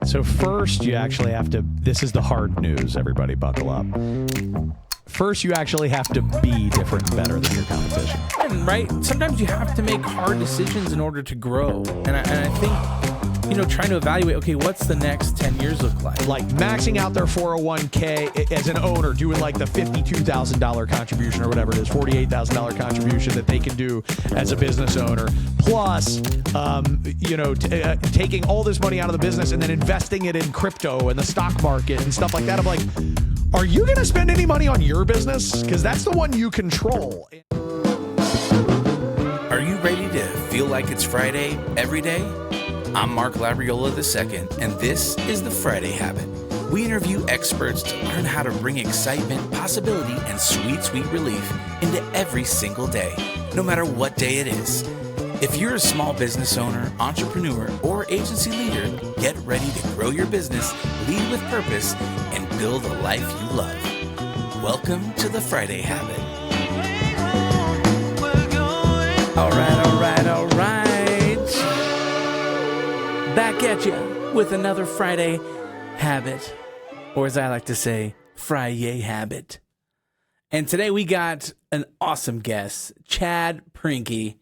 So first, you actually have to, this is the hard news, everybody buckle up. First, you actually have to be different and better than your competition. And right, sometimes you have to make hard decisions in order to grow. And I think, trying to evaluate, okay, what's the next 10 years look like? Like maxing out their 401k as an owner, doing like the $52,000 contribution or whatever it is, $48,000 contribution that they can do as a business owner. Plus, taking all this money out of the business and then investing it in crypto and the stock market and stuff like that. I'm like, are you going to spend any money on your business? Because that's the one you control. Are you ready to feel like it's Friday every day? I'm Mark Labriola II, and this is the Friday Habit. We interview experts to learn how to bring excitement, possibility, and sweet, sweet relief into every single day, no matter what day it is. If you're a small business owner, entrepreneur, or agency leader, get ready to grow your business, lead with purpose, and build a life you love. Welcome to the Friday Habit. All right. Back at you with another Friday Habit, or as I like to say, Friday Habit. And today we got an awesome guest, Chad Prinkey.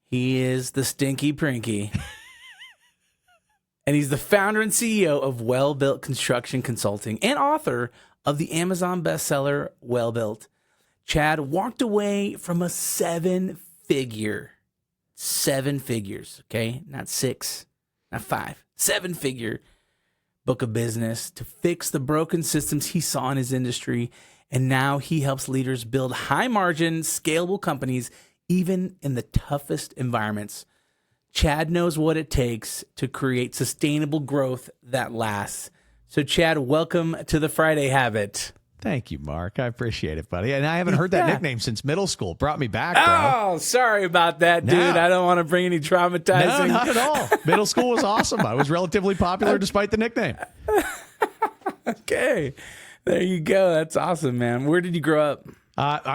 He is the Stinky Prinkey. And he's the founder and CEO of WellBuilt Construction Consulting and author of the Amazon bestseller, WellBuilt. Chad walked away from a seven figures, okay? Not six, not five, 7-figure book of business to fix the broken systems he saw in his industry. And now he helps leaders build high-margin, scalable companies even in the toughest environments. Chad knows what it takes to create sustainable growth that lasts. So, Chad, welcome to the Friday Habit. Thank you, Mark. I appreciate it, buddy. And I haven't heard that nickname since middle school. Brought me back, bro. Oh, sorry about that, dude. I don't want to bring any traumatizing. No, not at all. Middle school was awesome. I was relatively popular despite the nickname. Okay. There you go. That's awesome, man. Where did you grow up?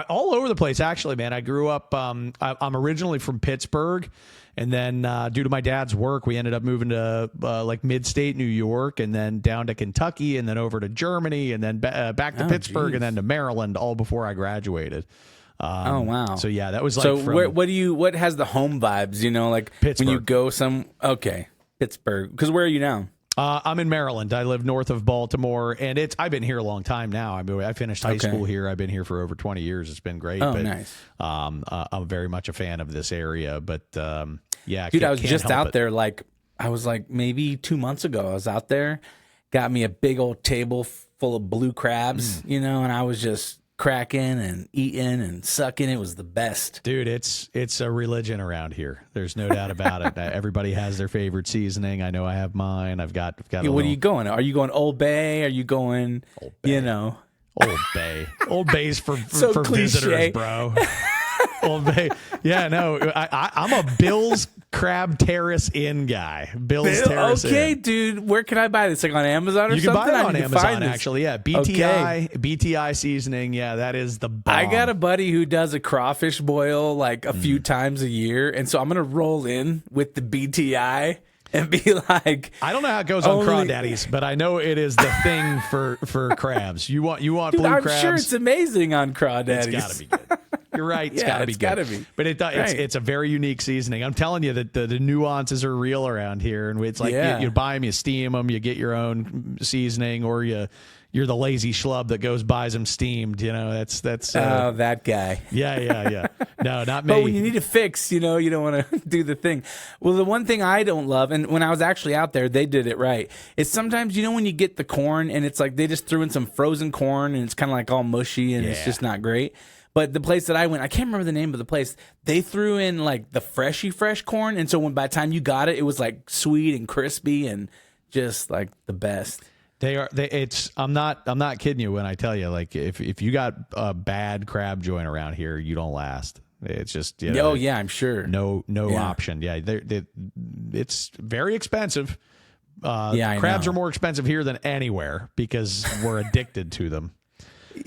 All over the place, actually, man. I grew up, I'm originally from Pittsburgh. And then due to my dad's work, we ended up moving to like mid-state New York and then down to Kentucky and then over to Germany and then back to Pittsburgh and then to Maryland all before I graduated. Oh, wow. So, yeah, that was like so what has the home vibes, like Pittsburgh. when you go okay, Pittsburgh. Because where are you now? I'm in Maryland. I live north of Baltimore, and I've been here a long time now. I finished high school here. I've been here for over 20 years. It's been great. Oh, but, nice. I'm very much a fan of this area, but yeah. Dude, I was just out there I was maybe 2 months ago. I was out there, got me a big old table full of blue crabs, and I was just cracking and eating and sucking. It was the best. Dude, it's a religion around here. There's no doubt about it. Everybody has their favorite seasoning. I know I have mine. I've got what are you going? Are you going Old Bay? Are you going, Old Bay. Old Bay. Old Bay's for visitors, bro. Old Bay. Yeah, no, I'm a Bill's Crab Terrace Inn guy. Bill's Terrace Inn. Okay, dude. Where can I buy this? Like on Amazon or something? You can buy it on Amazon, actually. Yeah, BTI seasoning. Yeah, that is the bomb. I got a buddy who does a crawfish boil a few times a year, and so I'm going to roll in with the BTI and be like, I don't know how it goes on crawdaddies, but I know it is the thing for crabs. You want dude, blue crabs? I'm sure it's amazing on crawdaddies. It's got to be good. You're right. It's got to be good. Gotta be. But it's a very unique seasoning. I'm telling you that the nuances are real around here, and it's like you buy them, you steam them, you get your own seasoning, or you're the lazy schlub that goes buys them steamed. That's that guy. Yeah. No, not me. But when you need to fix, you don't want to do the thing. Well, the one thing I don't love, and when I was actually out there, they did it right. Is sometimes when you get the corn and it's like they just threw in some frozen corn and it's kind of like all mushy and it's just not great. But the place that I went, I can't remember the name of the place. They threw in the fresh corn, and so by the time you got it, it was sweet and crispy and just the best. I'm not kidding you when I tell you if you got a bad crab joint around here, you don't last. It's just oh yeah, I'm sure no option. Yeah, it's very expensive. Crabs are more expensive here than anywhere because we're addicted to them.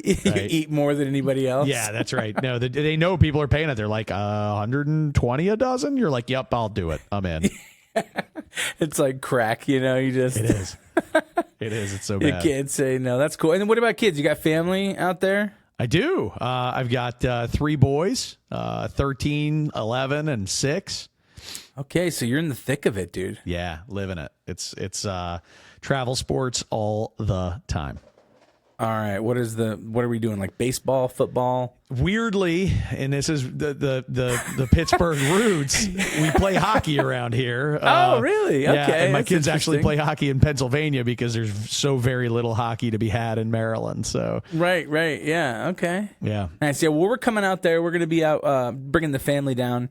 Right? You eat more than anybody else. Yeah, that's right. No, they know people are paying it. They're like 120 a dozen. You're like, yep, I'll do it. I'm in. It's like crack, you know, you just... It is. It is. It's so You bad. can't say no. That's cool. And then what about kids? You got family out there? I do. I've got 3 boys, 13, 11, and 6. Okay, so you're in the thick of it, dude. Yeah, living it. It's travel sports all the time. All right, what are we doing? Like baseball, football? Weirdly, and this is the Pittsburgh roots, we play hockey around here. Oh, really? Okay. Yeah, and my that's kids actually interesting. play hockey in Pennsylvania because there's so very little hockey to be had in Maryland. So Right. Yeah. Okay. yeah. Nice. Yeah. Well, we're coming out there. We're going to be out bringing the family down.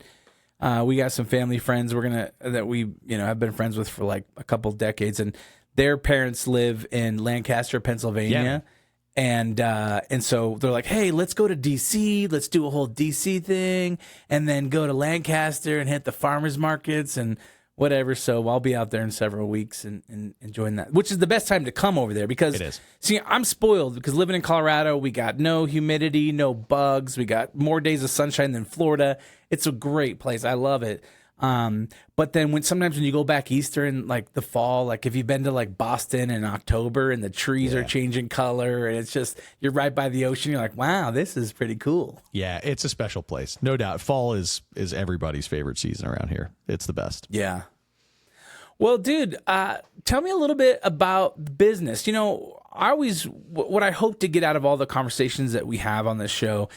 We got some family friends that we have been friends with for like a couple decades, and their parents live in Lancaster, Pennsylvania. Yeah. And so they're like, hey, let's go to DC. Let's do a whole DC thing, and then go to Lancaster and hit the farmers markets and whatever. So I'll be out there in several weeks and enjoying that, which is the best time to come over there because It is. See, I'm spoiled because living in Colorado, we got no humidity, no bugs. We got more days of sunshine than Florida. It's a great place. I love it. But then sometimes when you go back east during like the fall, like if you've been to like Boston in October and the trees are changing color and it's just, you're right by the ocean. You're like, wow, this is pretty cool. Yeah, it's a special place. No doubt. Fall is everybody's favorite season around here. It's the best. Yeah. Well, dude, tell me a little bit about business. You know, what I hope to get out of all the conversations that we have on this show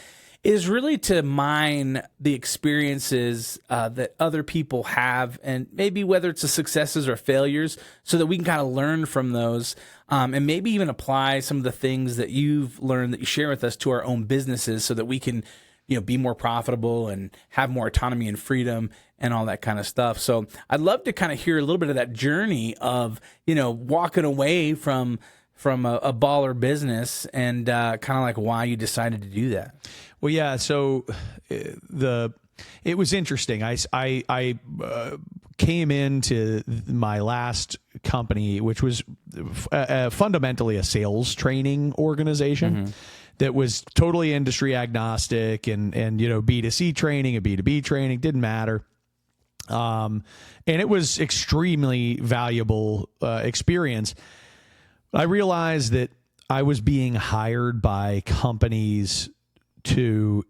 is really to mine the experiences that other people have, and maybe whether it's the successes or failures, so that we can kind of learn from those, and maybe even apply some of the things that you've learned that you share with us to our own businesses, so that we can, be more profitable and have more autonomy and freedom and all that kind of stuff. So I'd love to kind of hear a little bit of that journey of, walking away from a baller business and kind of like why you decided to do that. Well, yeah. So it was interesting. I came into my last company, which was fundamentally a sales training organization that was totally industry agnostic and B2C training and B2B training, didn't matter. And it was extremely valuable experience. I realized that I was being hired by companies to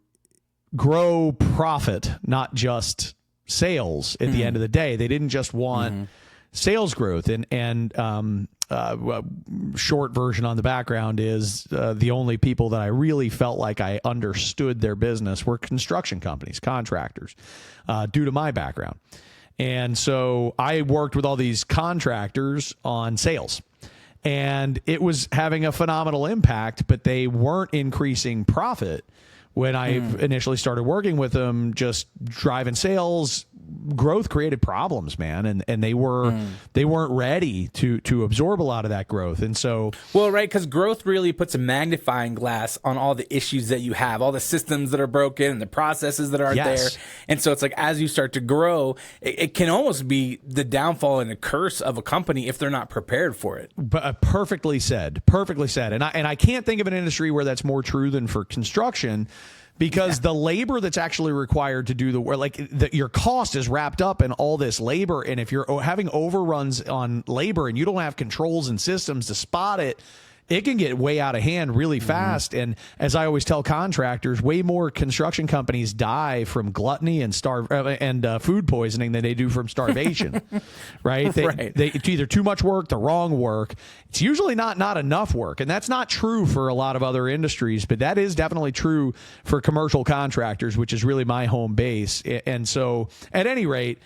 grow profit, not just sales at the end of the day. They didn't just want sales growth. And short version on the background is the only people that I really felt like I understood their business were construction companies, contractors, due to my background. And so I worked with all these contractors on sales. And it was having a phenomenal impact, but they weren't increasing profit. When I initially started working with them, just driving sales, growth created problems, man. And they weren't ready to absorb a lot of that growth. And so, well, right, because growth really puts a magnifying glass on all the issues that you have, all the systems that are broken and the processes that aren't there. And so it's like, as you start to grow, it can almost be the downfall and a curse of a company if they're not prepared for it. But perfectly said. And I can't think of an industry where that's more true than for construction. Because the labor that's actually required to do the work, your cost is wrapped up in all this labor. And if you're having overruns on labor and you don't have controls and systems to spot it, it can get way out of hand really fast. And as I always tell contractors, way more construction companies die from gluttony and food poisoning than they do from starvation. Right? It's either too much work, the wrong work. It's usually not enough work. And that's not true for a lot of other industries, but that is definitely true for commercial contractors, which is really my home base. And so at any rate,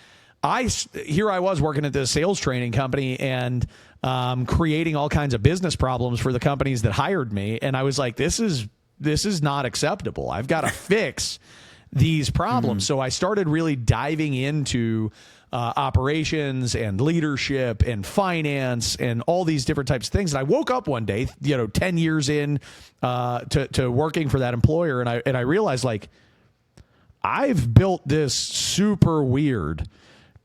here I was working at this sales training company and creating all kinds of business problems for the companies that hired me. And I was like, this is not acceptable. I've got to fix these problems. So I started really diving into operations and leadership and finance and all these different types of things. And I woke up one day, 10 years in to working for that employer. And I realized, like, I've built this super weird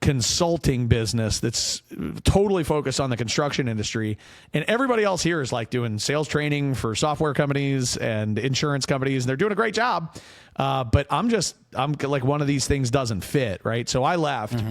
consulting business that's totally focused on the construction industry, and everybody else here is like doing sales training for software companies and insurance companies, and they're doing a great job, but I'm like, one of these things doesn't fit, right? So I left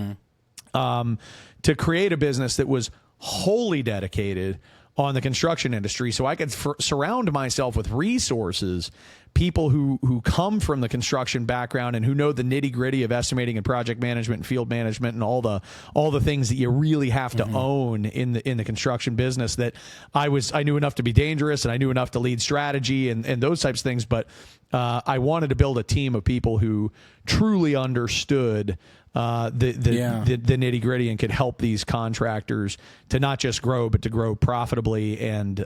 to create a business that was wholly dedicated on the construction industry, so I could surround myself with resources, people who come from the construction background and who know the nitty gritty of estimating and project management and field management and all the things that you really have to own in the construction business. That I knew enough to be dangerous, and I knew enough to lead strategy and those types of things. But I wanted to build a team of people who truly understood the nitty gritty and could help these contractors to not just grow, but to grow profitably and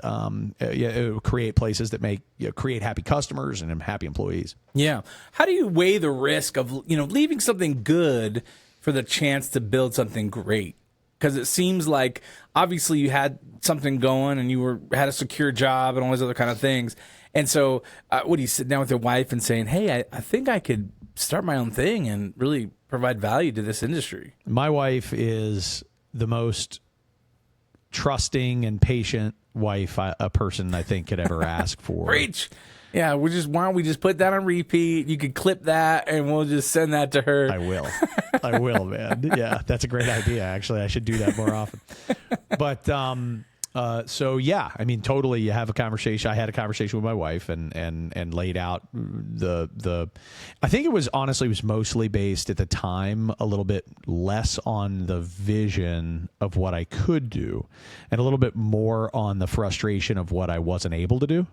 create places that create happy customers and happy employees. Yeah. How do you weigh the risk of, leaving something good for the chance to build something great? Because it seems like obviously you had something going and you had a secure job and all these other kind of things. And so what do you sit down with your wife and saying, hey, I think I could start my own thing and really provide value to this industry? My wife is the most trusting and patient wife a person I think could ever ask for. Preach. Yeah, why don't we just put that on repeat? You could clip that and we'll just send that to her. I will, man. Yeah, that's a great idea. Actually, I should do that more often. But so yeah, I mean, totally. You have a conversation. I had a conversation with my wife and laid out the. I think it was mostly based at the time a little bit less on the vision of what I could do, and a little bit more on the frustration of what I wasn't able to do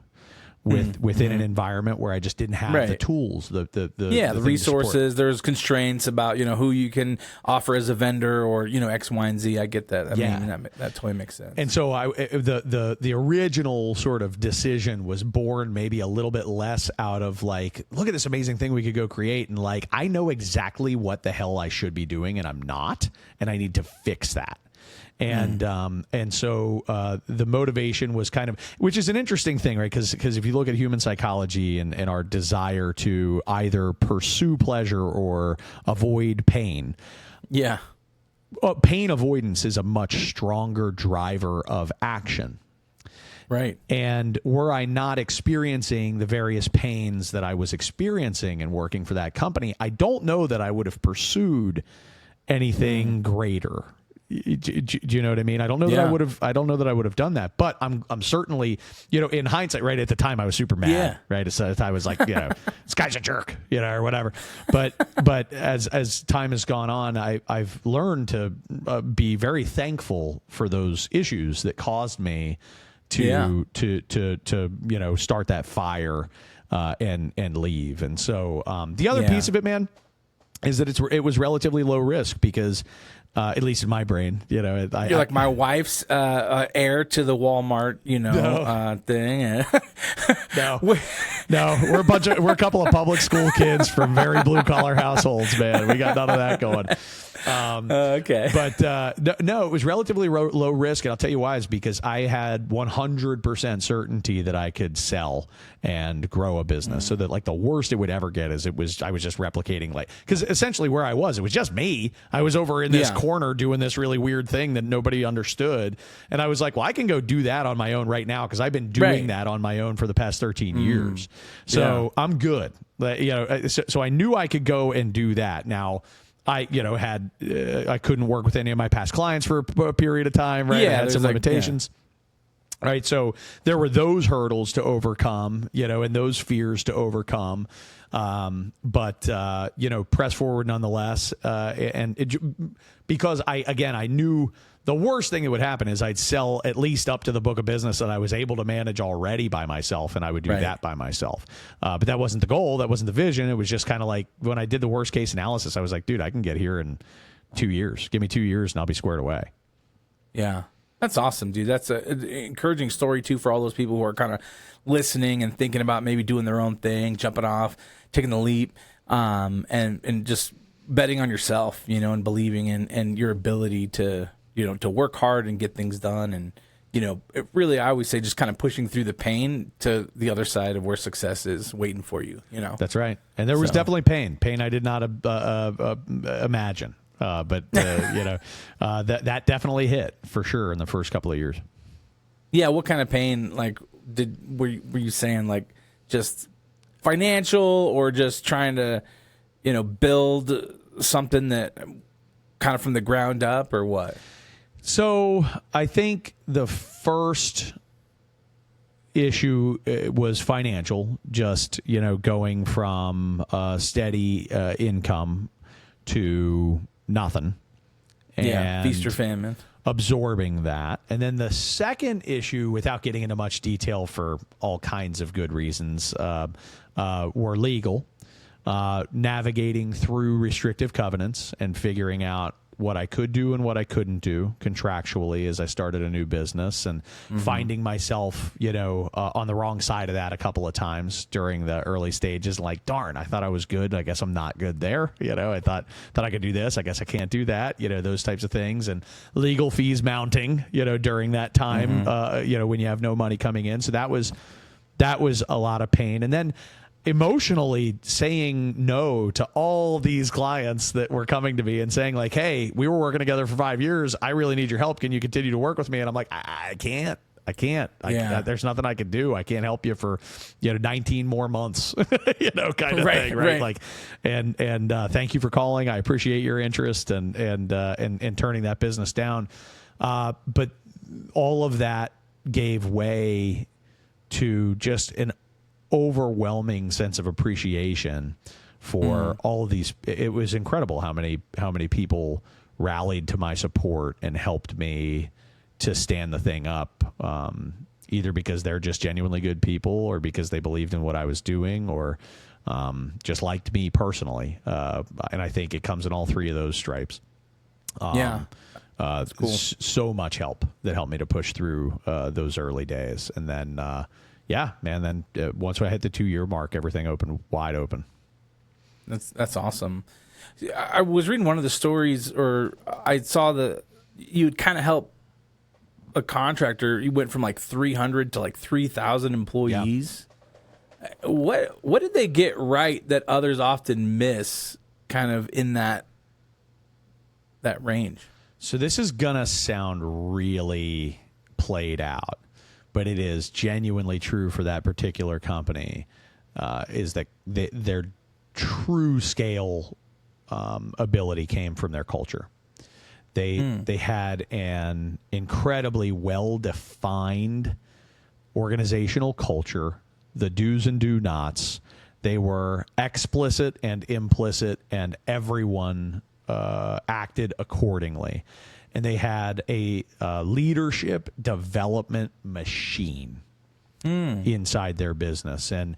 within an environment where I just didn't have the tools, the resources. There's constraints about who you can offer as a vendor or X, Y, and Z. I get that. I mean, that totally makes sense. And so the original sort of decision was born maybe a little bit less out of like, look at this amazing thing we could go create, and like, I know exactly what the hell I should be doing and I'm not, and I need to fix that. And so the motivation was kind of, which is an interesting thing, right? Because if you look at human psychology and our desire to either pursue pleasure or avoid pain, pain avoidance is a much stronger driver of action. Right. And were I not experiencing the various pains that I was experiencing and working for that company, I don't know that I would have pursued anything greater. Do you know what I mean? I don't know that I would have. I don't know that I would have done that. But I'm certainly, in hindsight, right at the time, I was super mad. Yeah. Right, I was like, this guy's a jerk, or whatever. But as time has gone on, I've learned to be very thankful for those issues that caused me to start that fire and leave. And so the other piece of it, man, is that it was relatively low risk because. At least in my brain, you're like my wife's heir to the Walmart, thing. No, we're a couple of public school kids from very blue collar households, man. We got none of that going. Okay, but no, it was relatively low risk, and I'll tell you why. Is because I had 100% certainty that I could sell and grow a business, so that like the worst it would ever get is I was just replicating, like, because essentially where I was, it was just me. I was over in this corner doing this really weird thing that nobody understood, and I was like, well, I can go do that on my own right now because I've been doing that on my own for the past 13 years, so I'm good. So I knew I could go and do that. Now. I couldn't work with any of my past clients for a period of time, right? I had some limitations. Right. So there were those hurdles to overcome, and those fears to overcome. But press forward nonetheless. Because I knew the worst thing that would happen is I'd sell at least up to the book of business that I was able to manage already by myself, and I would do that by myself. But that wasn't the goal. That wasn't the vision. It was just kind of like when I did the worst case analysis, I was like, dude, I can get here in 2 years. Give me 2 years and I'll be squared away. Yeah. That's awesome, dude. That's an encouraging story, too, for all those people who are kind of listening and thinking about maybe doing their own thing, jumping off, taking the leap, and just betting on yourself, and believing in your ability to work hard and get things done. And, it really, I always say, just kind of pushing through the pain to the other side of where success is waiting for you, That's right. And there was definitely pain I did not imagine. But that definitely hit for sure in the first couple of years. Yeah, what kind of pain? Like, were you saying like just financial, or just trying to, build something that kind of from the ground up, or what? So I think the first issue was financial, just, going from steady income to nothing. And feast or famine. Absorbing that. And then the second issue, without getting into much detail for all kinds of good reasons, were legal. Navigating through restrictive covenants and figuring out what I could do and what I couldn't do contractually as I started a new business, and finding myself, on the wrong side of that a couple of times during the early stages. Like, darn, I thought I was good. I guess I'm not good there. I thought I could do this. I guess I can't do that. Those types of things, and legal fees mounting, during that time, when you have no money coming in. So that was a lot of pain. And then emotionally saying no to all these clients that were coming to me and saying like, hey, we were working together for 5 years. I really need your help. Can you continue to work with me? And I'm like, I can't. There's nothing I can do. I can't help you for, 19 more months, kind of thing. Right. Like, and thank you for calling. I appreciate your interest and turning that business down. But all of that gave way to just an overwhelming sense of appreciation for all of these. It was incredible how many people rallied to my support and helped me to stand the thing up, either because they're just genuinely good people, or because they believed in what I was doing, or just liked me personally. And I think it comes in all three of those stripes. Cool. So much help that helped me to push through those early days. And then once I hit the 2-year mark, everything opened wide open. That's awesome. I was reading one of the stories, or I saw that you'd kind of help a contractor. You went from like 300 to like 3,000 employees. Yeah. What did they get right that others often miss, kind of in that range? So this is gonna sound really played out, but it is genuinely true for that particular company, is that their true scale ability came from their culture. They had an incredibly well-defined organizational culture, the do's and do nots. They were explicit and implicit, and everyone acted accordingly. And they had a leadership development machine inside their business. And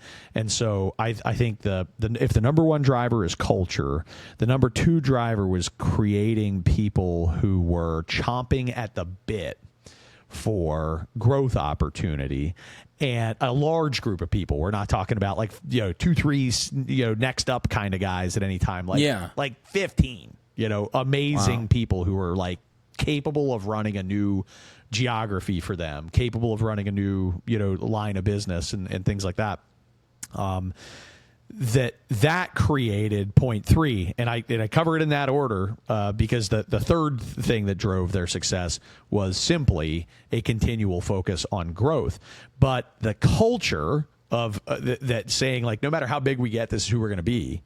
so I think if the number one driver is culture, the number two driver was creating people who were chomping at the bit for growth opportunity, and a large group of people. We're not talking about like 2, 3 next up kind of guys at any time. Like 15 amazing people who were like capable of running a new geography for them, capable of running a new line of business and things like that. That created point 3, and I cover it in that order because the third thing that drove their success was simply a continual focus on growth. But the culture of that saying like, no matter how big we get, this is who we're going to be.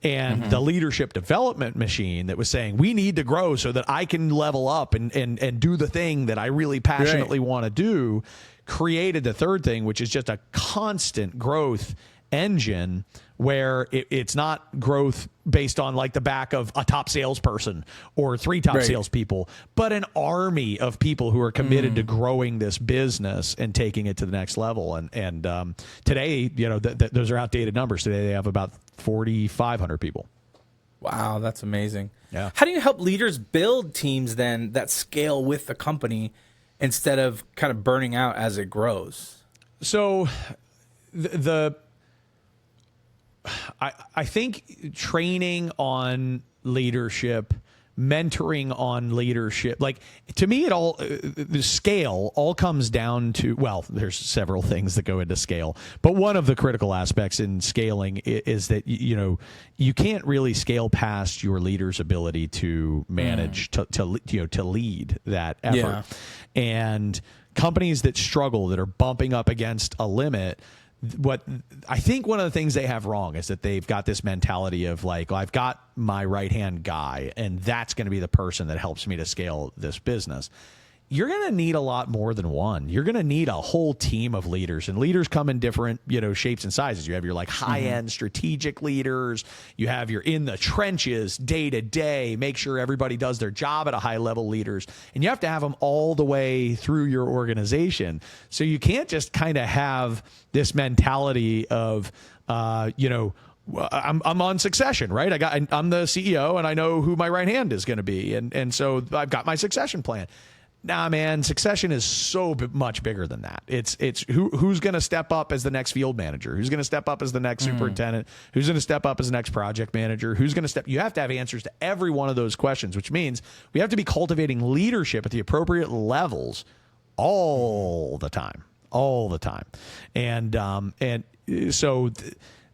And the leadership development machine that was saying, we need to grow so that I can level up and do the thing that I really passionately want to do, created the third thing, which is just a constant growth engine where it's not growth based on like the back of a top salesperson or 3 top salespeople, but an army of people who are committed to growing this business and taking it to the next level. And today, those are outdated numbers. Today they have about 4,500 people. Wow, that's amazing. Yeah. How do you help leaders build teams then that scale with the company instead of kind of burning out as it grows? So I think training on leadership, mentoring on leadership, like to me, the scale all comes down to, well, there's several things that go into scale, but one of the critical aspects in scaling is that, you can't really scale past your leader's ability to manage, to lead that effort. Yeah. And companies that struggle, that are bumping up against a limit, what I think one of the things they have wrong is that they've got this mentality of like, well, I've got my right-hand guy, and that's going to be the person that helps me to scale this business. You're going to need a lot more than one. You're going to need a whole team of leaders, and leaders come in different, shapes and sizes. You have your like high-end strategic leaders. You have your in the trenches, day to day, make sure everybody does their job at a high level leaders. And you have to have them all the way through your organization. So you can't just kind of have this mentality of, I'm on succession, right? I'm the CEO and I know who my right hand is going to be. And so I've got my succession plan. Nah, man, succession is so much bigger than that. It's who's going to step up as the next field manager? Who's going to step up as the next superintendent? Who's going to step up as the next project manager? Who's going to step? You have to have answers to every one of those questions, which means we have to be cultivating leadership at the appropriate levels all the time. And so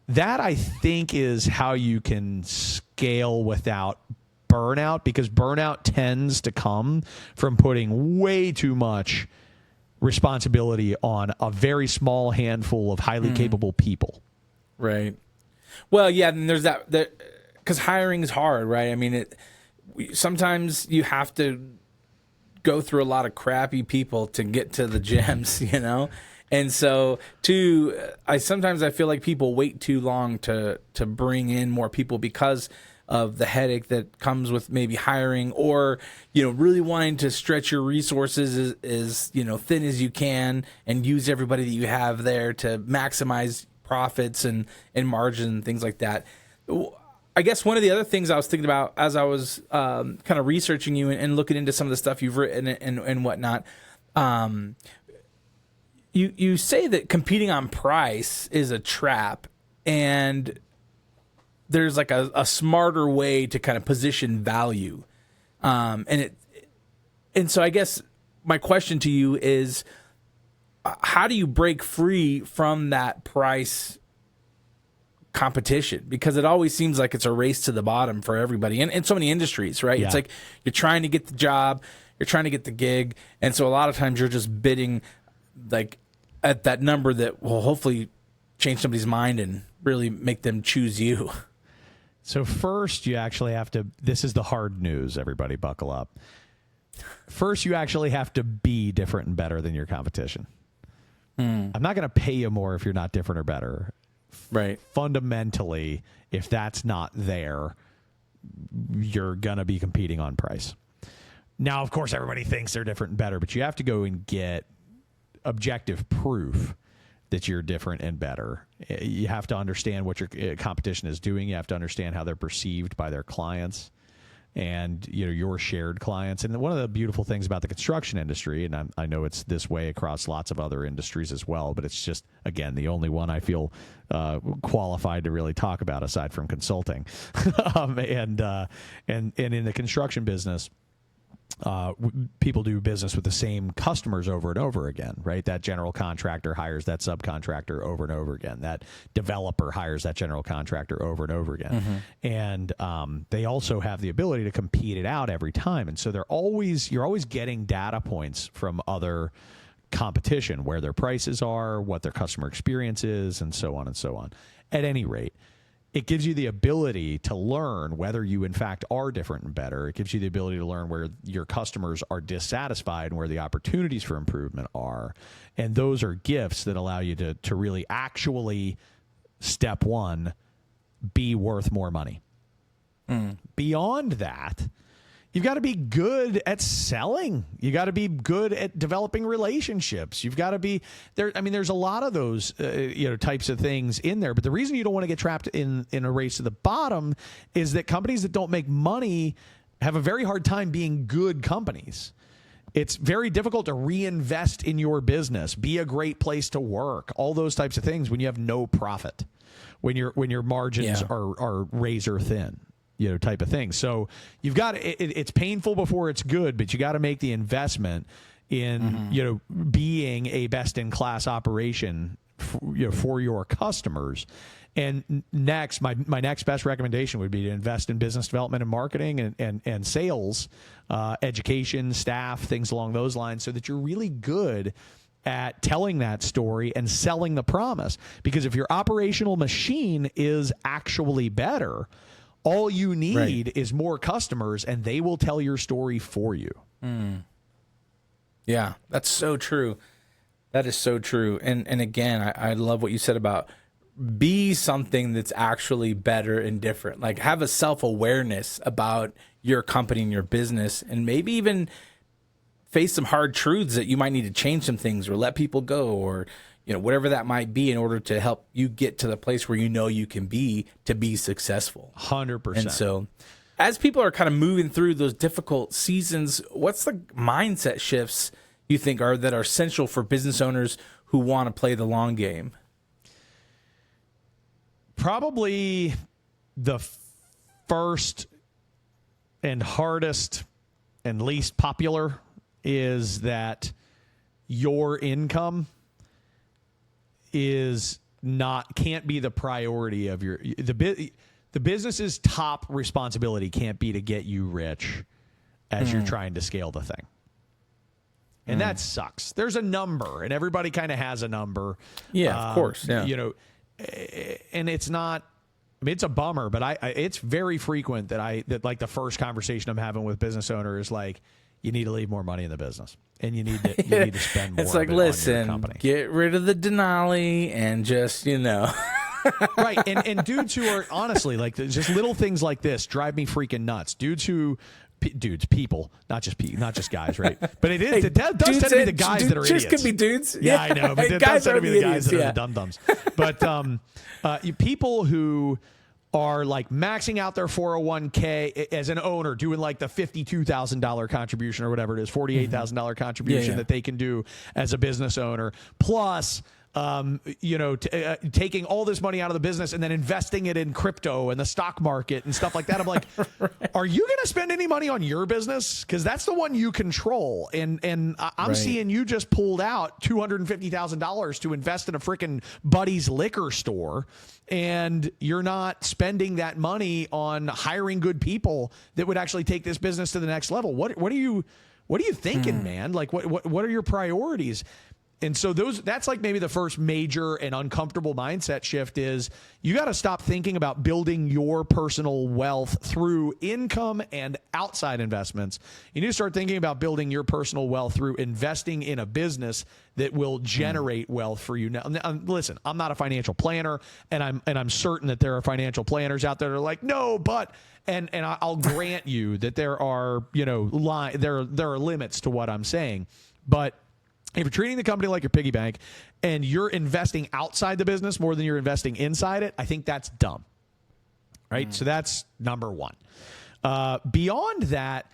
that I think is how you can scale without burnout, because burnout tends to come from putting way too much responsibility on a very small handful of highly capable people. Right. Well, yeah, and there's that because hiring is hard, right? I mean, sometimes you have to go through a lot of crappy people to get to the gems, And so, I feel like people wait too long to bring in more people because of the headache that comes with maybe hiring, or really wanting to stretch your resources as thin as you can and use everybody that you have there to maximize profits and margin and things like that. I guess one of the other things I was thinking about as I was kind of researching you and looking into some of the stuff you've written and whatnot, you say that competing on price is a trap, and there's like a smarter way to kind of position value. And so I guess my question to you is, how do you break free from that price competition? Because it always seems like it's a race to the bottom for everybody in so many industries, right? Yeah. It's like you're trying to get the job, you're trying to get the gig. And so a lot of times you're just bidding like at that number that will hopefully change somebody's mind and really make them choose you. So first, you actually have to, this is the hard news, everybody buckle up. First, you actually have to be different and better than your competition. I'm not going to pay you more if you're not different or better. Right. Fundamentally, if that's not there, you're going to be competing on price. Now, of course, everybody thinks they're different and better, but you have to go and get objective proof that you're different and better. You have to understand what your competition is doing. You have to understand how they're perceived by their clients and your shared clients. And one of the beautiful things about the construction industry, and I know it's this way across lots of other industries as well, but it's just, again, the only one I feel qualified to really talk about aside from consulting. And in the construction business, people do business with the same customers over and over again, right? That general contractor hires that subcontractor over and over again. That developer hires that general contractor over and over again. And they also have the ability to compete it out every time. And so you're always getting data points from other competition, where their prices are, what their customer experience is, and so on and so on. At any rate, it gives you the ability to learn whether you, in fact, are different and better. It gives you the ability to learn where your customers are dissatisfied and where the opportunities for improvement are. And those are gifts that allow you to really actually, step one, be worth more money. Beyond that, you've got to be good at selling. You got to be good at developing relationships. You've got to be there. I mean, there's a lot of those, types of things in there. But the reason you don't want to get trapped in a race to the bottom is that companies that don't make money have a very hard time being good companies. It's very difficult to reinvest in your business, be a great place to work, all those types of things when you have no profit, when your margins are razor thin. Type of thing. So you've got it's painful before it's good, but you got to make the investment in being a best in class operation for your customers. And next, my next best recommendation would be to invest in business development and marketing and sales, education, staff, things along those lines, so that you're really good at telling that story and selling the promise. Because if your operational machine is actually better, all you need is more customers, and they will tell your story for you. Yeah, that's so true. That is so true. And again, I love what you said about be something that's actually better and different. Like have a self-awareness about your company and your business, and maybe even face some hard truths that you might need to change some things or let people go, or whatever that might be, in order to help you get to the place where you can be to be successful. 100%. And so as people are kind of moving through those difficult seasons, what's the mindset shifts you think are essential for business owners who want to play the long game? Probably the first and hardest and least popular is that your income can't be the priority of the business's top responsibility can't be to get you rich as you're trying to scale the thing. And that sucks. There's a number, and everybody kind of has a number. Yeah, of course. Yeah. And it's not, it's a bummer, but it's very frequent that like the first conversation I'm having with business owners, like, you need to leave more money in the business, and you need to spend more. It's like, of it listen, on your company. Get rid of the Denali and just, Right. And dudes who are honestly like just little things like this drive me freaking nuts. People, not just guys, right? But it does tend to be the guys that are idiots. Just could be dudes. Yeah, I know, but it does tend to be the guys that are the dum-dums. But people who are like maxing out their 401k as an owner, doing like the $52,000 contribution or whatever it is, $48,000 contribution that they can do as a business owner, plus taking all this money out of the business and then investing it in crypto and the stock market and stuff like that. I'm like, Are you going to spend any money on your business? Because that's the one you control. And I'm seeing you just pulled out $250,000 to invest in a freaking Buddy's liquor store, and you're not spending that money on hiring good people that would actually take this business to the next level. What are you thinking, man? Like, what are your priorities? And so that's like maybe the first major and uncomfortable mindset shift is you got to stop thinking about building your personal wealth through income and outside investments. You need to start thinking about building your personal wealth through investing in a business that will generate wealth for you. Now, listen, I'm not a financial planner, and I'm certain that there are financial planners out there that are like, no, but and I'll grant you that there are there are limits to what I'm saying, but if you're treating the company like your piggy bank and you're investing outside the business more than you're investing inside it, I think that's dumb. Right? So that's number one. Beyond that,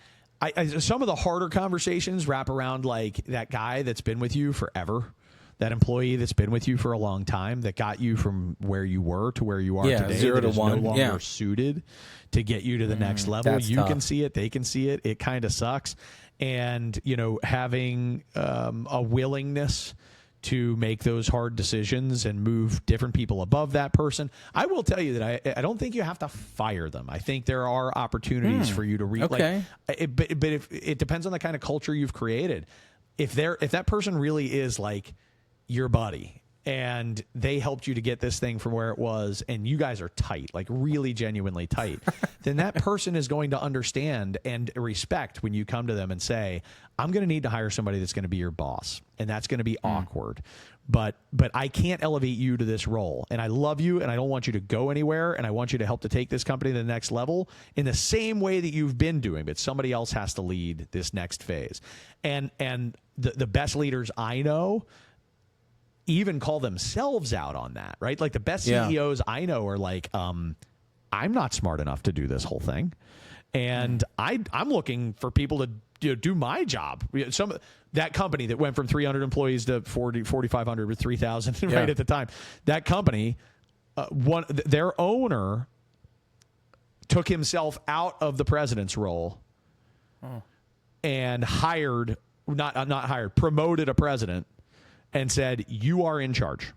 some of the harder conversations wrap around like that guy that's been with you forever, that employee that's been with you for a long time, that got you from where you were to where you are today, 0 to 1. No longer suited to get you to the next level. You tough. can see it. They can see it. It kind of sucks. And, having a willingness to make those hard decisions and move different people above that person. I will tell you that I don't think you have to fire them. I think there are opportunities for you to read. Okay. But if it depends on the kind of culture you've created. If that person really is like your buddy and they helped you to get this thing from where it was, and you guys are tight, like really genuinely tight, then that person is going to understand and respect when you come to them and say, I'm going to need to hire somebody that's going to be your boss, and that's going to be awkward. But I can't elevate you to this role, and I love you, and I don't want you to go anywhere, and I want you to help to take this company to the next level in the same way that you've been doing, but somebody else has to lead this next phase. And the best leaders I know even call themselves out on that, right? Like the best CEOs I know are like, I'm not smart enough to do this whole thing. And I'm looking for people to do my job. That company that went from 300 employees to 4,500 or 3,000 right at the time, that company, their owner took himself out of the president's role and promoted a president and said, you are in charge.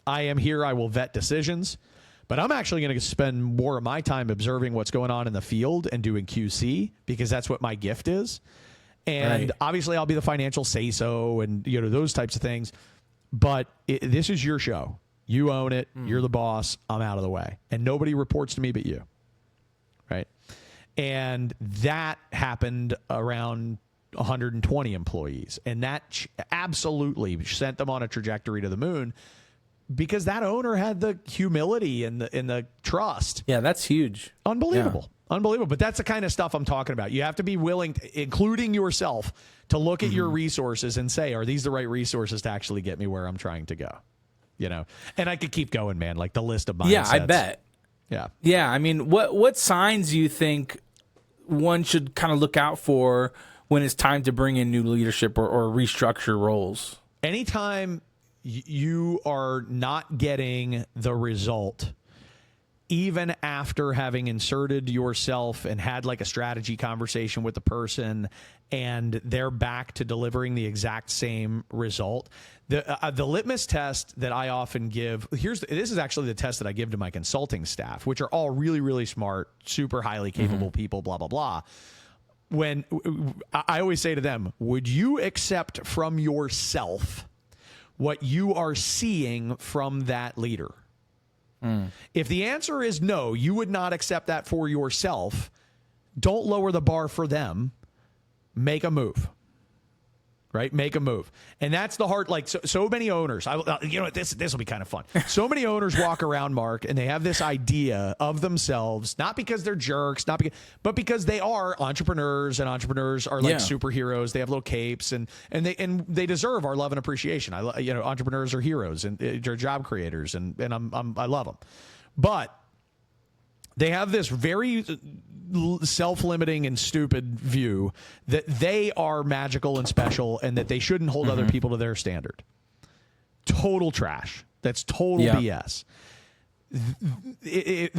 I am here. I will vet decisions, but I'm actually going to spend more of my time observing what's going on in the field and doing QC because that's what my gift is. And obviously I'll be the financial say-so and, those types of things. But this is your show. You own it. You're the boss. I'm out of the way. And nobody reports to me but you. Right? And that happened around 120 employees. And that absolutely sent them on a trajectory to the moon because that owner had the humility and the trust. Yeah, that's huge. Unbelievable. Yeah. Unbelievable. But that's the kind of stuff I'm talking about. You have to be willing, including yourself, to look at your resources and say, are these the right resources to actually get me where I'm trying to go? And I could keep going, man, like the list of mindsets. Yeah, I bet. Yeah. Yeah. I mean, what signs do you think one should kind of look out for when it's time to bring in new leadership or restructure roles? Anytime you are not getting the result, even after having inserted yourself and had like a strategy conversation with the person and they're back to delivering the exact same result, the litmus test that I often give, this is actually the test that I give to my consulting staff, which are all really, really smart, super highly capable people, blah, blah, blah. When I always say to them, would you accept from yourself what you are seeing from that leader? If the answer is no, you would not accept that for yourself, don't lower the bar for them. Make a move. Right? Make a move. And that's the hard, like so many owners, this will be kind of fun. So many owners walk around, Mark, and they have this idea of themselves, not because they're jerks, but because they are entrepreneurs, and entrepreneurs are like superheroes. They have little capes and they deserve our love and appreciation. Entrepreneurs are heroes and they're job creators and I love them. But they have this very self-limiting and stupid view that they are magical and special and that they shouldn't hold other people to their standard. Total trash. That's total BS.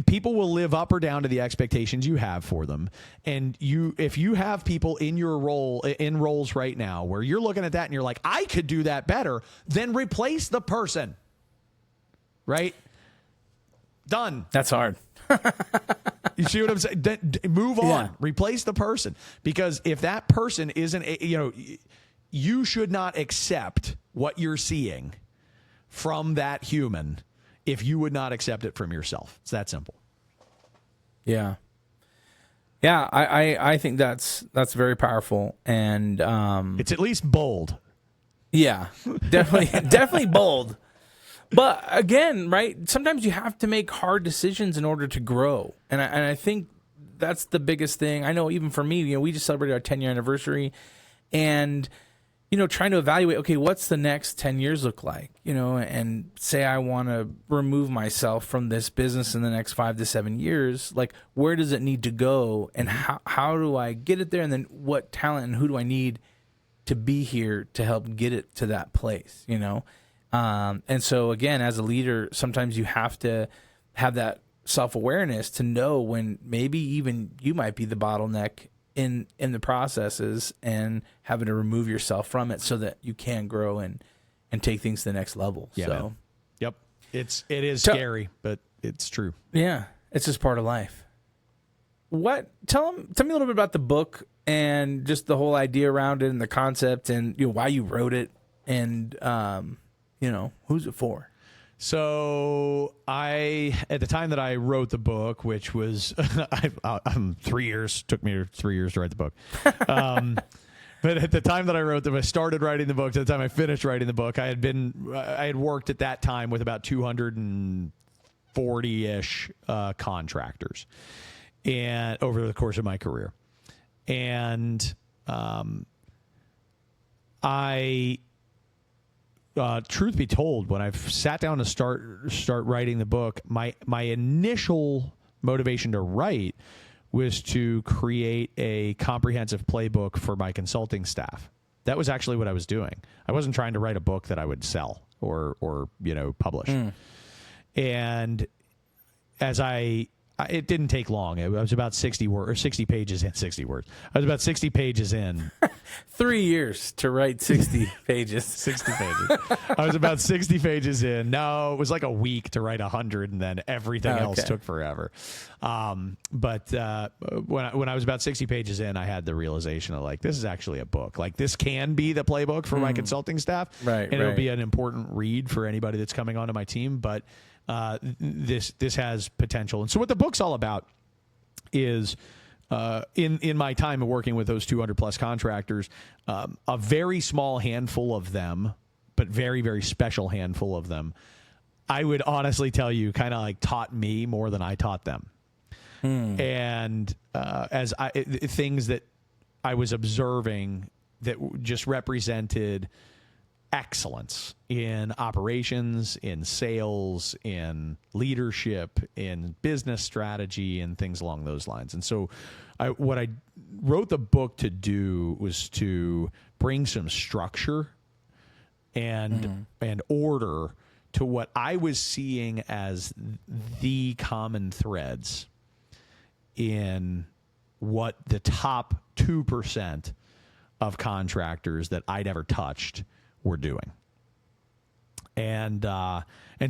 People will live up or down to the expectations you have for them. And if you have people in your roles right now where you're looking at that and you're like, I could do that better, then replace the person. Right? Done. That's hard. You see what I'm saying? Move on. Replace the person. Because if that person isn't, you should not accept what you're seeing from that human if you would not accept it from yourself. It's that simple. Yeah. Yeah, I think that's very powerful. And it's at least bold. Yeah, definitely bold. But again, right, sometimes you have to make hard decisions in order to grow. And I think that's the biggest thing. I know even for me, we just celebrated our 10-year anniversary and, trying to evaluate, okay, what's the next 10 years look like? And say I want to remove myself from this business in the next 5 to 7 years. Like, where does it need to go? And how do I get it there? And then what talent and who do I need to be here to help get it to that place, And so again, as a leader, sometimes you have to have that self-awareness to know when maybe even you might be the bottleneck in the processes and having to remove yourself from it so that you can grow and take things to the next level. Yeah, so, man. Yep. It is scary, but it's true. Yeah. It's just part of life. Tell me a little bit about the book and just the whole idea around it and the concept and why you wrote it and, who's it for? So at the time that I wrote the book, which was, I'm 3 years, took me 3 years to write the book. But at the time that I started writing the book, to the time I finished writing the book, I had worked at that time with about 240-ish contractors and over the course of my career. And truth be told, when I sat down to start writing the book, my initial motivation to write was to create a comprehensive playbook for my consulting staff. That was actually what I was doing. I wasn't trying to write a book that I would sell or publish. And as I it didn't take long. I was about 60 pages in. 60 words. I was about 60 pages in. 3 years to write 60 pages. 60 pages. I was about 60 pages in. No, it was like a week to write 100, and then everything else took forever. But when I was about 60 pages in, I had the realization of like, this is actually a book. Like, this can be the playbook for my consulting staff, and it'll be an important read for anybody that's coming onto my team. But this has potential. And so what the book's all about is, in my time of working with those 200 plus contractors, a very small handful of them, but very, very special handful of them, I would honestly tell you, kind of like taught me more than I taught them. And things that I was observing that just represented excellence in operations, in sales, in leadership, in business strategy, and things along those lines. And so what I wrote the book to do was to bring some structure and order to what I was seeing as the common threads in what the top 2% of contractors that I'd ever touched were doing. And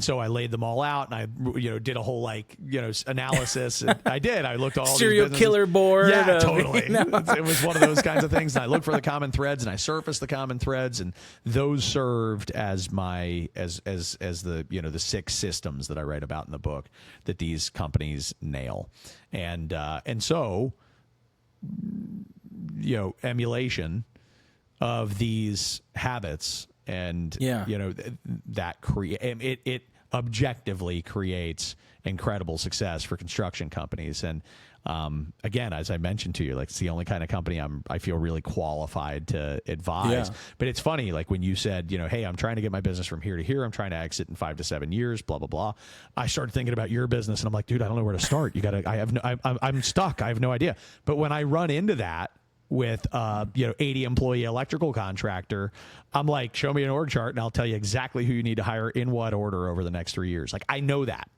so I laid them all out, and I did a whole analysis. And I looked at all serial these killer board. Yeah, totally. It was one of those kinds of things. And I looked for the common threads, and I surfaced the common threads, and those served as my as the the 6 systems that I write about in the book that these companies nail. And so emulation of these habits, and that it objectively creates incredible success for construction companies. And again, as I mentioned to you, like, it's the only kind of company I feel really qualified to advise. But it's funny, like when you said, hey, I'm trying to get my business from here to here, I'm trying to exit in 5 to 7 years, blah blah blah. I started thinking about your business, and I'm like, dude, I don't know where to start. I'm stuck. I have no idea. But when I run into that with 80 employee electrical contractor, I'm like, show me an org chart and I'll tell you exactly who you need to hire in what order over the next 3 years. Like, I know that.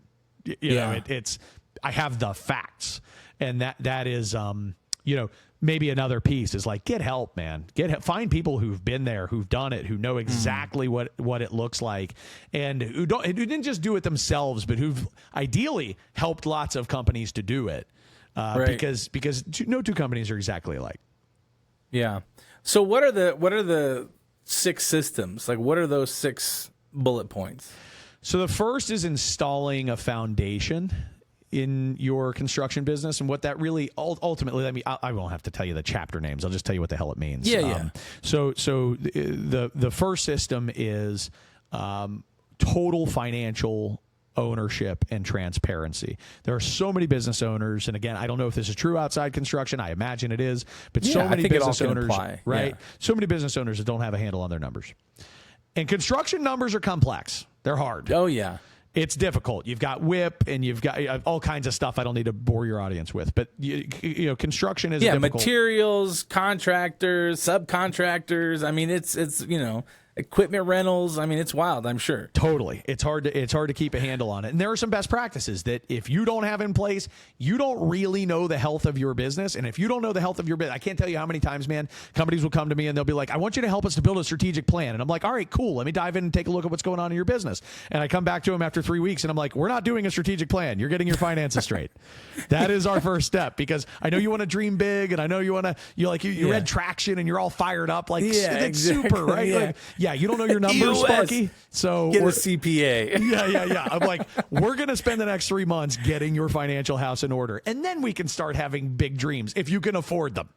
I have the facts. And that is maybe another piece is like, get help, man. Find people who've been there, who've done it, who know exactly what it looks like, and who didn't just do it themselves, but who've ideally helped lots of companies to do it. Because no two companies are exactly alike. Yeah. So what are the 6 systems? Like, what are those 6 bullet points? So the first is installing a foundation in your construction business, and what that really ultimately, I won't have to tell you the chapter names. I'll just tell you what the hell it means. So the first system is total financial ownership and transparency. There are so many business owners, and again, I don't know if this is true outside construction. I imagine it is, but so many business owners, right? Yeah. So many business owners that don't have a handle on their numbers. And construction numbers are complex. They're hard. Oh yeah. It's difficult. You've got WIP, and you've got all kinds of stuff I don't need to bore your audience with. But construction is difficult. Materials, contractors, subcontractors. I mean, it's equipment rentals. I mean, it's wild, I'm sure. Totally. It's hard to keep a handle on it. And there are some best practices that if you don't have in place, you don't really know the health of your business. And if you don't know the health of your business, I can't tell you how many times, man, companies will come to me and they'll be like, I want you to help us to build a strategic plan. And I'm like, all right, cool. Let me dive in and take a look at what's going on in your business. And I come back to them after 3 weeks and I'm like, we're not doing a strategic plan. You're getting your finances straight. That is our first step, because I know you want to dream big, and I know you want to, you read Traction and you're all fired up. Like, it's super, right? Yeah. Like, you don't know your numbers, Sparky. So get a CPA. Yeah. I'm like, we're going to spend the next 3 months getting your financial house in order. And then we can start having big dreams if you can afford them.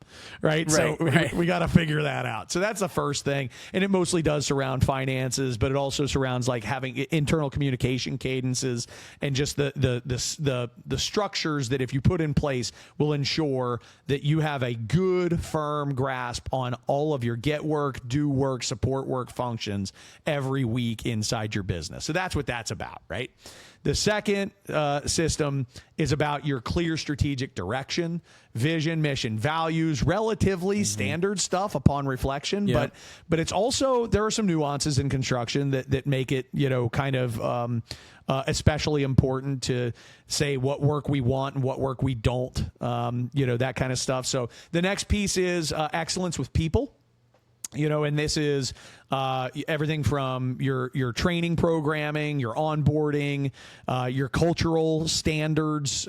Right. So we got to figure that out. So that's the first thing. And it mostly does surround finances, but it also surrounds like having internal communication cadences and just the structures that if you put in place will ensure that you have a good, firm grasp on all of your get work, do work, support work, functions every week inside your business. So that's what that's about, right? The second system is about your clear strategic direction, vision, mission, values, relatively standard stuff upon reflection. Yeah. But it's also, there are some nuances in construction that make it, kind of especially important to say what work we want and what work we don't, that kind of stuff. So the next piece is excellence with people. And this is everything from your training programming, your onboarding, your cultural standards,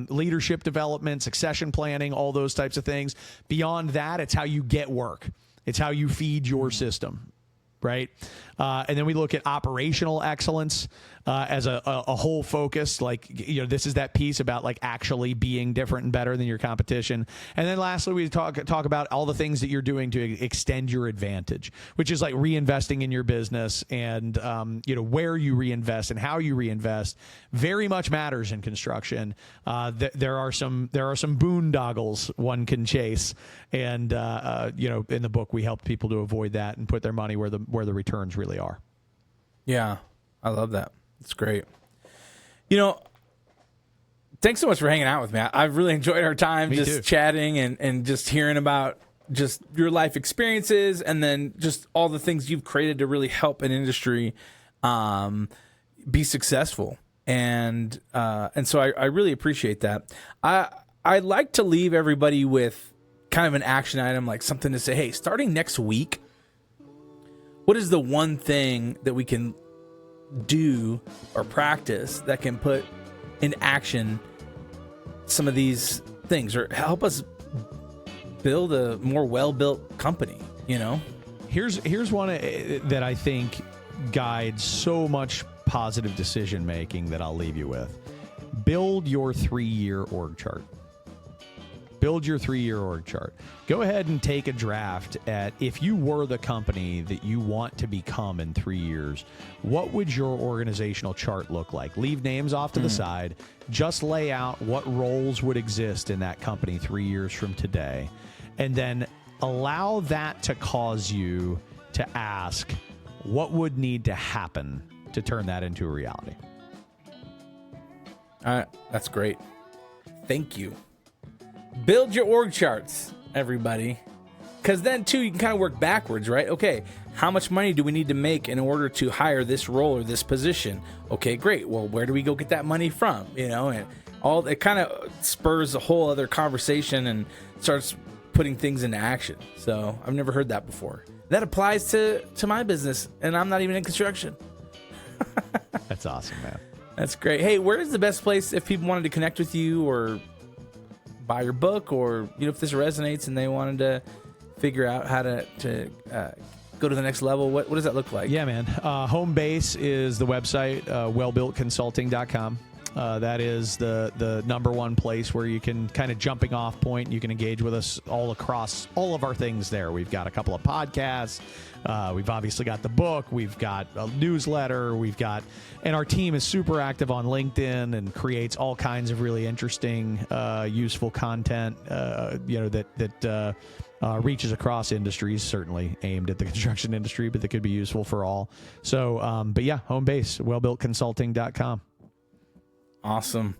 leadership development, succession planning, all those types of things. Beyond that, it's how you get work. It's how you feed your system, right? And then we look at operational excellence as a whole focus. Like, this is that piece about like actually being different and better than your competition. And then lastly, we talk about all the things that you're doing to extend your advantage, which is like reinvesting in your business and, where you reinvest and how you reinvest very much matters in construction. There are some boondoggles one can chase. And, in the book, we help people to avoid that and put their money where the returns really are. Yeah, I love that. It's great. Thanks so much for hanging out with me. I've really enjoyed our time chatting and just hearing about just your life experiences and then just all the things you've created to really help an industry be successful. And so I really appreciate that. I like to leave everybody with kind of an action item, like something to say, hey, starting next week, what is the one thing that we can do or practice that can put in action some of these things or help us build a more well-built company, Here's one that I think guides so much positive decision making that I'll leave you with. Build your 3-year org chart. Build your 3-year org chart. Go ahead and take a draft at, if you were the company that you want to become in 3 years, what would your organizational chart look like? Leave names off to the side. Just lay out what roles would exist in that company 3 years from today. And then allow that to cause you to ask, what would need to happen to turn that into a reality? That's great. Thank you. Build your org charts, everybody. Because then, too, you can kind of work backwards, right? Okay, how much money do we need to make in order to hire this role or this position? Okay, great. Well, where do we go get that money from? And it kind of spurs a whole other conversation and starts putting things into action. So I've never heard that before. That applies to my business, and I'm not even in construction. That's awesome, man. That's great. Hey, where is the best place if people wanted to connect with you or buy your book, or if this resonates and they wanted to figure out how to go to the next level? What does that look like? Yeah, man. Home base is the website, wellbuiltconsulting.com. That is the number one place where you can kind of jumping off point. You can engage with us all across all of our things there. We've got a couple of podcasts. We've obviously got the book. We've got a newsletter. And our team is super active on LinkedIn and creates all kinds of really interesting, useful content, that reaches across industries, certainly aimed at the construction industry, but that could be useful for all. So, but yeah, home base, wellbuiltconsulting.com. Awesome.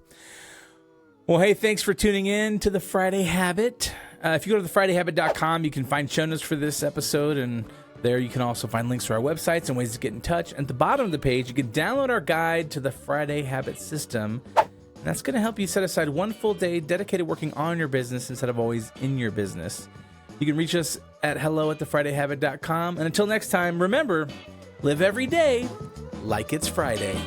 Well, hey, thanks for tuning in to the Friday Habit. If you go to thefridayhabit.com, you can find show notes for this episode, and there you can also find links to our websites and ways to get in touch. At the bottom of the page, you can download our guide to the Friday Habit system. And that's going to help you set aside one full day dedicated working on your business instead of always in your business. You can reach us at hello@thefridayhabit.com. And until next time, remember, live every day like it's Friday.